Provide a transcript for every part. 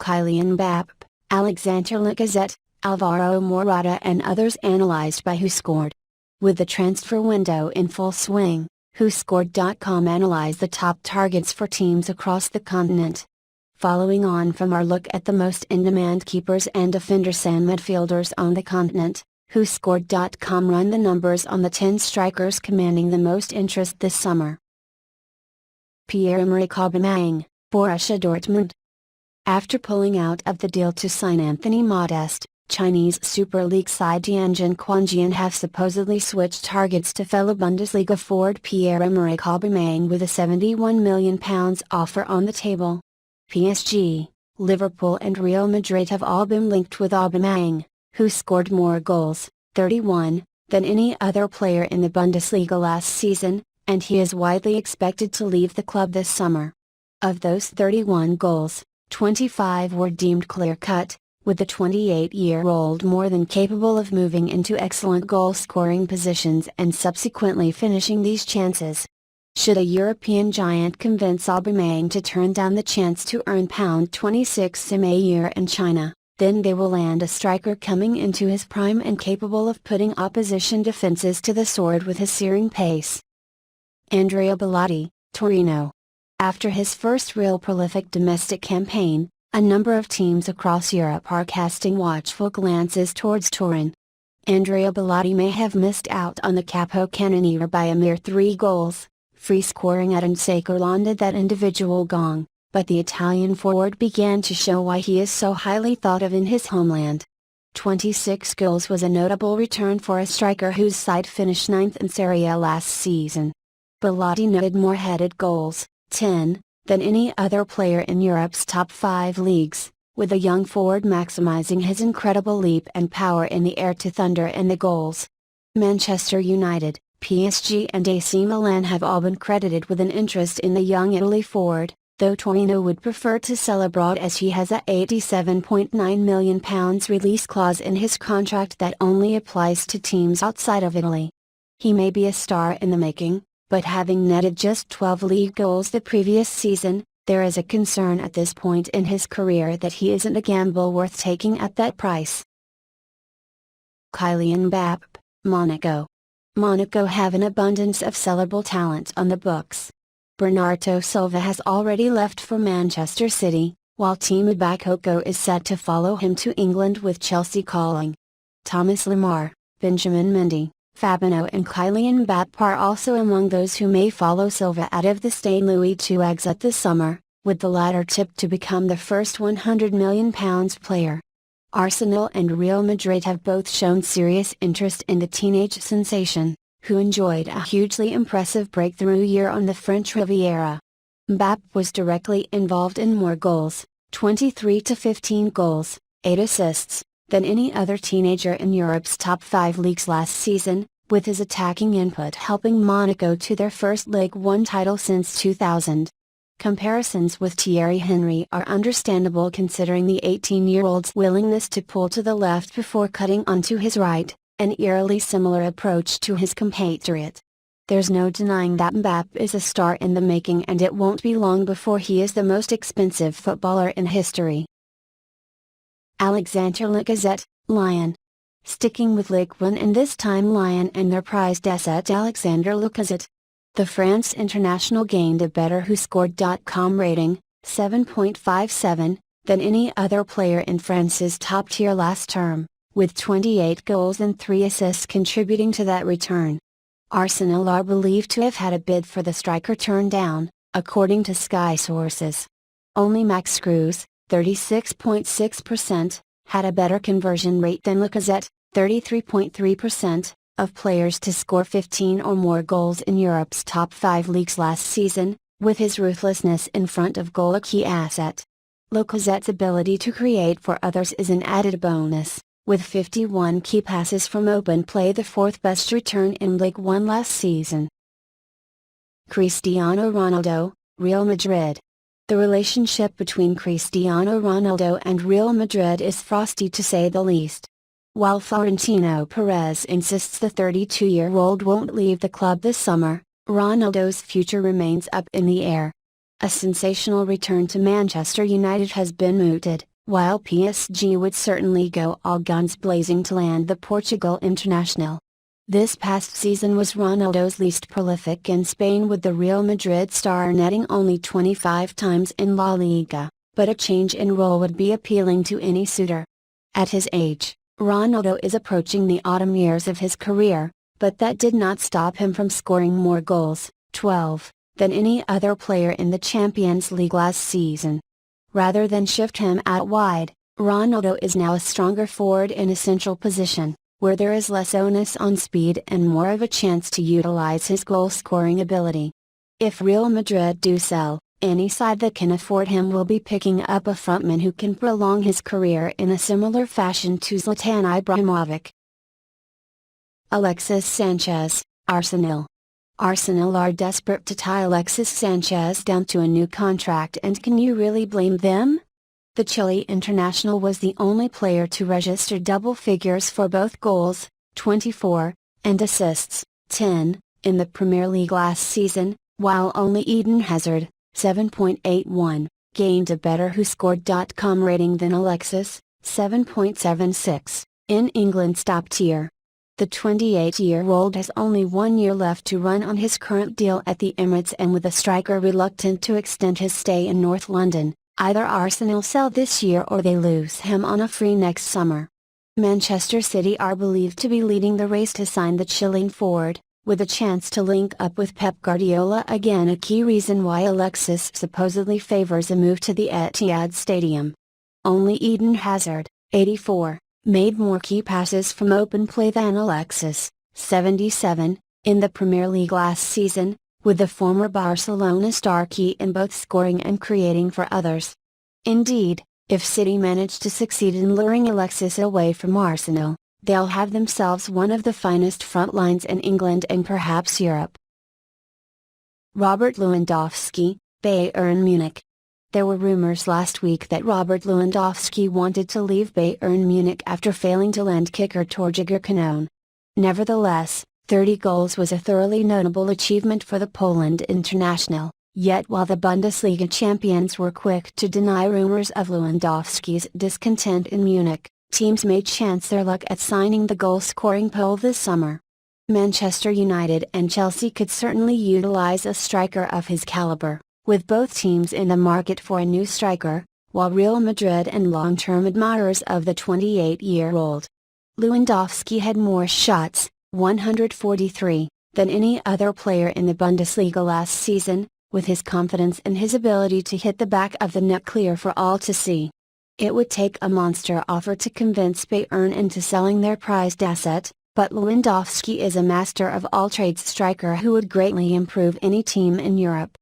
Kylian Mbappe, Alexandre Lacazette, Alvaro Morata and others analyzed by WhoScored. With the transfer window in full swing, WhoScored.com analyzed the top targets for teams across the continent. Following on from our look at the most in-demand keepers and defenders and midfielders on the continent, WhoScored.com run the numbers on the 10 strikers commanding the most interest this summer. Pierre-Emerick Aubameyang, Borussia Dortmund. After pulling out of the deal to sign Anthony Modeste, Chinese Super League side Tianjin Quanjian have supposedly switched targets to fellow Bundesliga forward Pierre-Emerick Aubameyang with a £71 million offer on the table. PSG, Liverpool and Real Madrid have all been linked with Aubameyang, who scored more goals, 31, than any other player in the Bundesliga last season, and he is widely expected to leave the club this summer. Of those 31 goals, 25 were deemed clear-cut, with the 28-year-old more than capable of moving into excellent goal-scoring positions and subsequently finishing these chances. Should a European giant convince Aubameyang to turn down the chance to earn £26 million a year in China, then they will land a striker coming into his prime and capable of putting opposition defenses to the sword with his searing pace. Andrea Bellotti, Torino. After his first real prolific domestic campaign, a number of teams across Europe are casting watchful glances towards Turin. Andrea Bellotti may have missed out on the Capocannoniere by a mere 3 goals, free scoring at Insacre landed that individual gong, but the Italian forward began to show why he is so highly thought of in his homeland. 26 goals was a notable return for a striker whose side finished 9th in Serie A last season. Bellotti noted more headed goals, 10, than any other player in Europe's top 5 leagues, with the young forward maximizing his incredible leap and power in the air to thunder in the goals. Manchester United, PSG and AC Milan have all been credited with an interest in the young Italy forward, though Torino would prefer to sell abroad as he has a £87.9 million release clause in his contract that only applies to teams outside of Italy. He may be a star in the making, but having netted just 12 league goals the previous season, there is a concern at this point in his career that he isn't a gamble worth taking at that price. Kylian Mbappe, Monaco. Monaco have an abundance of sellable talent on the books. Bernardo Silva has already left for Manchester City, while Timo Bakayoko is set to follow him to England with Chelsea calling. Thomas Lemar, Benjamin Mendy, Fabinho and Kylian Mbappe are also among those who may follow Silva out of the Stade Louis II exit this summer, with the latter tipped to become the first £100 million player. Arsenal and Real Madrid have both shown serious interest in the teenage sensation, who enjoyed a hugely impressive breakthrough year on the French Riviera. Mbappe was directly involved in more goals, 23 to 15 goals, 8 assists, than any other teenager in Europe's top 5 leagues last season, with his attacking input helping Monaco to their first Ligue 1 title since 2000. Comparisons with Thierry Henry are understandable considering the 18-year-old's willingness to pull to the left before cutting onto his right, an eerily similar approach to his compatriot. There's no denying that Mbappe is a star in the making and it won't be long before he is the most expensive footballer in history. Alexandre Lacazette, Lyon. Sticking with Ligue 1 and this time Lyon and their prized asset Alexandre Lacazette. The France international gained a better WhoScored.com rating, 7.57, than any other player in France's top tier last term, with 28 goals and 3 assists contributing to that return. Arsenal are believed to have had a bid for the striker turned down, according to Sky sources. Only Max Cruz, 36.6%, had a better conversion rate than Lacazette, 33.3%, of players to score 15 or more goals in Europe's top 5 leagues last season, with his ruthlessness in front of goal a key asset. Lacazette's ability to create for others is an added bonus, with 51 key passes from open play, the 4th best return in Ligue 1 last season. Cristiano Ronaldo, Real Madrid. The relationship between Cristiano Ronaldo and Real Madrid is frosty to say the least. While Florentino Perez insists the 32-year-old won't leave the club this summer, Ronaldo's future remains up in the air. A sensational return to Manchester United has been mooted, while PSG would certainly go all guns blazing to land the Portugal international. This past season was Ronaldo's least prolific in Spain, with the Real Madrid star netting only 25 times in La Liga, but a change in role would be appealing to any suitor. At his age, Ronaldo is approaching the autumn years of his career, but that did not stop him from scoring more goals, 12, than any other player in the Champions League last season. Rather than shift him out wide, Ronaldo is now a stronger forward in a central position, where there is less onus on speed and more of a chance to utilize his goal-scoring ability. If Real Madrid do sell, any side that can afford him will be picking up a frontman who can prolong his career in a similar fashion to Zlatan Ibrahimovic. Alexis Sanchez, Arsenal. Arsenal are desperate to tie Alexis Sanchez down to a new contract, and can you really blame them? The Chile international was the only player to register double figures for both goals, 24, and assists, 10, in the Premier League last season, while only Eden Hazard, 7.81, gained a better WhoScored.com rating than Alexis, 7.76, in England's top tier. The 28-year-old has only 1 year left to run on his current deal at the Emirates, and with a striker reluctant to extend his stay in North London, either Arsenal sell this year or they lose him on a free next summer. Manchester City are believed to be leading the race to sign the Chilean forward, with a chance to link up with Pep Guardiola again, a key reason why Alexis supposedly favors a move to the Etihad Stadium. Only Eden Hazard, 84, made more key passes from open play than Alexis, 77, in the Premier League last season, with the former Barcelona star key in both scoring and creating for others. Indeed, if City manage to succeed in luring Alexis away from Arsenal, they'll have themselves one of the finest front lines in England and perhaps Europe. Robert Lewandowski, Bayern Munich. There were rumors last week that Robert Lewandowski wanted to leave Bayern Munich after failing to land kicker Torgeir Canone. Nevertheless, 30 goals was a thoroughly notable achievement for the Poland international, yet while the Bundesliga champions were quick to deny rumors of Lewandowski's discontent in Munich, teams may chance their luck at signing the goal-scoring Pole this summer. Manchester United and Chelsea could certainly utilize a striker of his caliber, with both teams in the market for a new striker, while Real Madrid and long-term admirers of the 28-year-old. Lewandowski had more shots, 143, than any other player in the Bundesliga last season, with his confidence and his ability to hit the back of the net clear for all to see. It would take a monster offer to convince Bayern into selling their prized asset, but Lewandowski is a master of all trades striker who would greatly improve any team in Europe.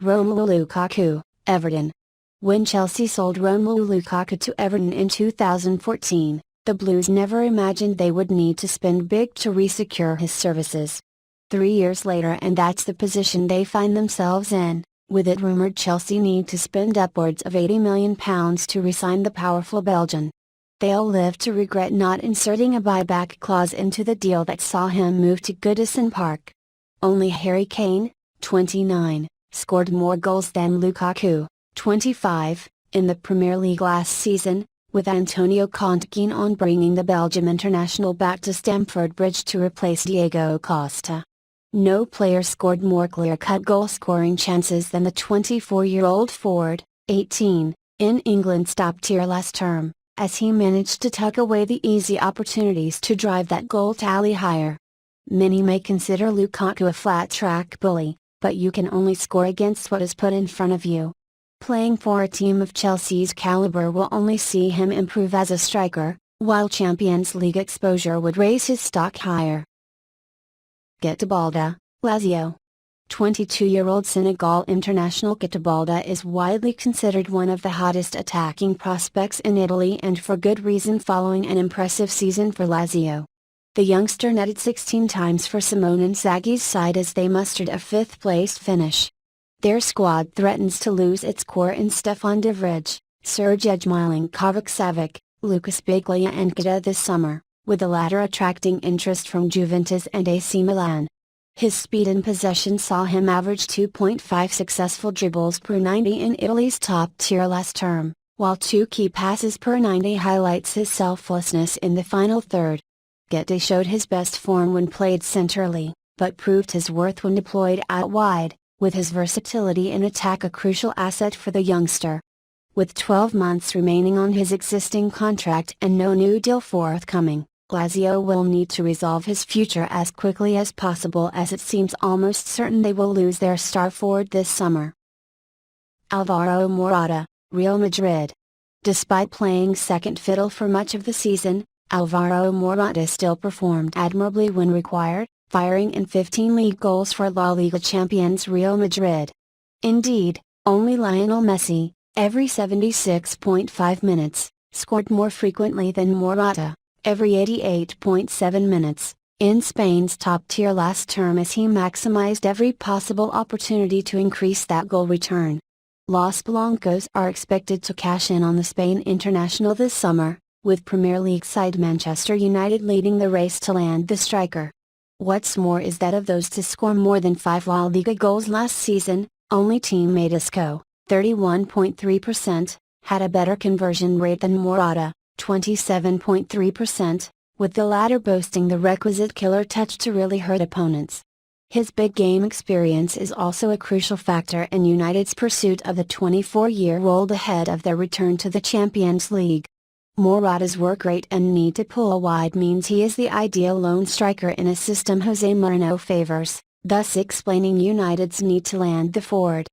Romelu Lukaku, Everton. When Chelsea sold Romelu Lukaku to Everton in 2014, the Blues never imagined they would need to spend big to re-secure his services. 3 years later, and that's the position they find themselves in, with it rumored Chelsea need to spend upwards of £80 million to re-sign the powerful Belgian. They'll live to regret not inserting a buyback clause into the deal that saw him move to Goodison Park. Only Harry Kane, 29, scored more goals than Lukaku, 25, in the Premier League last season, with Antonio Conte keen on bringing the Belgium international back to Stamford Bridge to replace Diego Costa. No player scored more clear-cut goal-scoring chances than the 24-year-old forward, 18, in England's top tier last term, as he managed to tuck away the easy opportunities to drive that goal tally higher. Many may consider Lukaku a flat-track bully, but you can only score against what is put in front of you. Playing for a team of Chelsea's caliber will only see him improve as a striker, while Champions League exposure would raise his stock higher. Getabalda, Lazio. 22-year-old Senegal international Getabalda is widely considered one of the hottest attacking prospects in Italy, and for good reason, following an impressive season for Lazio. The youngster netted 16 times for Simone Inzaghi's side as they mustered a fifth-place finish. Their squad threatens to lose its core in Stefan de Vrij, Sergej Milinkovic-Savic, Lucas Biglia and Geta this summer, with the latter attracting interest from Juventus and AC Milan. His speed and possession saw him average 2.5 successful dribbles per 90 in Italy's top tier last term, while 2 key passes per 90 highlights his selflessness in the final third. Guede showed his best form when played centrally, but proved his worth when deployed out wide, with his versatility in attack a crucial asset for the youngster. With 12 months remaining on his existing contract and no new deal forthcoming, Lazio will need to resolve his future as quickly as possible, as it seems almost certain they will lose their star forward this summer. Alvaro Morata, Real Madrid. Despite playing second fiddle for much of the season, Alvaro Morata still performed admirably when required, firing in 15 league goals for La Liga champions Real Madrid. Indeed, only Lionel Messi, every 76.5 minutes, scored more frequently than Morata, every 88.7 minutes, in Spain's top tier last term, as he maximized every possible opportunity to increase that goal return. Los Blancos are expected to cash in on the Spain international this summer, with Premier League side Manchester United leading the race to land the striker. What's more is that of those to score more than 5 La Liga goals last season, only teammate Isco, 31.3%, had a better conversion rate than Morata, 27.3%, with the latter boasting the requisite killer touch to really hurt opponents. His big game experience is also a crucial factor in United's pursuit of the 24-year-old ahead of their return to the Champions League. Morata's work rate and need to pull wide means he is the ideal lone striker in a system Jose Mourinho favors, thus explaining United's need to land the forward.